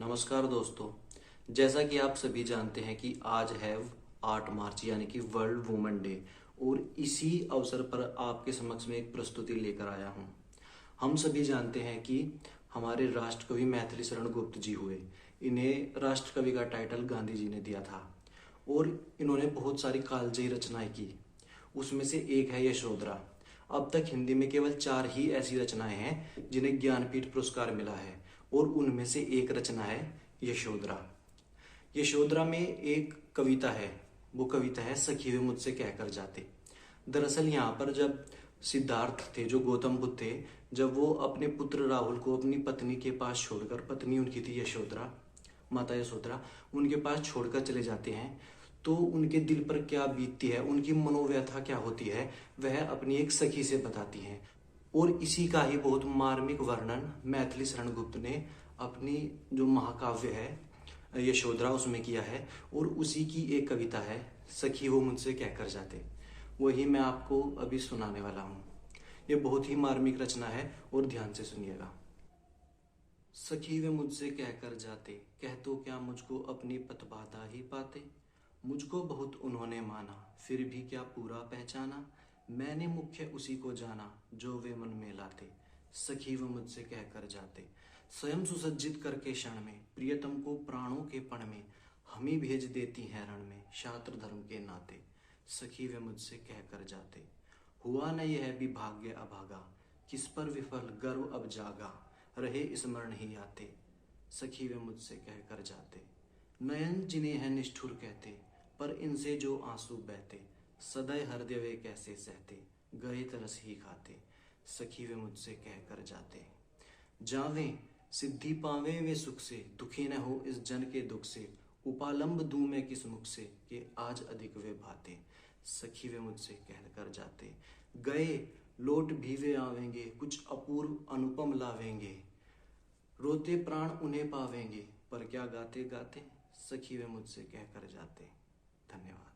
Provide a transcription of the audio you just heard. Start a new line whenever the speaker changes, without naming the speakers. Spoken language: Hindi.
नमस्कार दोस्तों। जैसा कि आप सभी जानते हैं कि आज है 8 मार्च यानी कि वर्ल्ड वुमेन डे और इसी अवसर पर आपके समक्ष में एक प्रस्तुति लेकर आया हूं। हम सभी जानते हैं कि हमारे राष्ट्रकवि मैथिली शरण गुप्त जी हुए। इन्हें राष्ट्रकवि का टाइटल गांधी जी ने दिया था और इन्होंने बहुत सारी कालजयी रचनाएं की। उसमें से एक है यशोधरा। अब तक हिंदी में केवल 4 ही ऐसी रचनाएं हैं जिन्हें ज्ञानपीठ पुरस्कार मिला है और उनमें से एक रचना है यशोधरा। यशोधरा में एक कविता है, वो कविता है सखी वे मुझसे कहकर जाते। दरअसल यहाँ पर जब सिद्धार्थ थे, जो गौतम बुद्ध थे, जब वो अपने पुत्र राहुल को अपनी पत्नी के पास छोड़कर, पत्नी उनकी थी यशोधरा, माता यशोधरा, उनके पास छोड़कर चले जाते हैं, तो उनके दिल पर क्या बीतती है, उनकी मनोव्यथा क्या होती है, वह अपनी एक सखी से बताती हैं। और इसी का ही बहुत मार्मिक वर्णन मैथिली शरण गुप्त ने अपनी जो महाकाव्य है यशोधरा उसमें किया है और उसी की एक कविता है सखी वो मुझसे कहकर जाते। वही मैं आपको अभी सुनाने वाला हूँ। ये बहुत ही मार्मिक रचना है और ध्यान से सुनिएगा। सखी वे मुझसे कहकर जाते, कह तो क्या मुझको अपनी पतबाधा ही पाते। मुझको बहुत उन्होंने माना, फिर भी क्या पूरा पहचाना। मैंने मुख्य उसी को जाना जो वे मन में लाते। सखी वे मुझसे कहकर जाते, स्वयं सुसज्जित करके क्षण में प्रियतम को प्राणों के पण में हम ही भेज देती हैं रण में शास्त्र धर्म के नाते। सखी वे मुझसे कहकर जाते, हुआ न यह भी भाग्य अभागा, किस पर विफल गर्व अब जागा, रहे स्मरण ही आते। सखी वे मुझसे कहकर जाते, नयन जिन्हें है निष्ठुर कहते, पर इनसे जो आंसू बहते, सदैव हृदय वे कैसे सहते, गए तरस ही खाते। सखी वे मुझसे कहकर जाते, जावे सिद्धि पावे वे सुख से, दुखी न हो इस जन के दुख से, उपालंब दूं मैं किस मुख से, कि आज अधिक वे भाते। सखी वे मुझसे कहकर जाते, गए लौट भी वे आवेंगे, कुछ अपूर्व अनुपम लावेंगे, रोते प्राण उन्हें पावेंगे, पर क्या गाते गाते। सखी वे मुझसे कहकर जाते। धन्यवाद।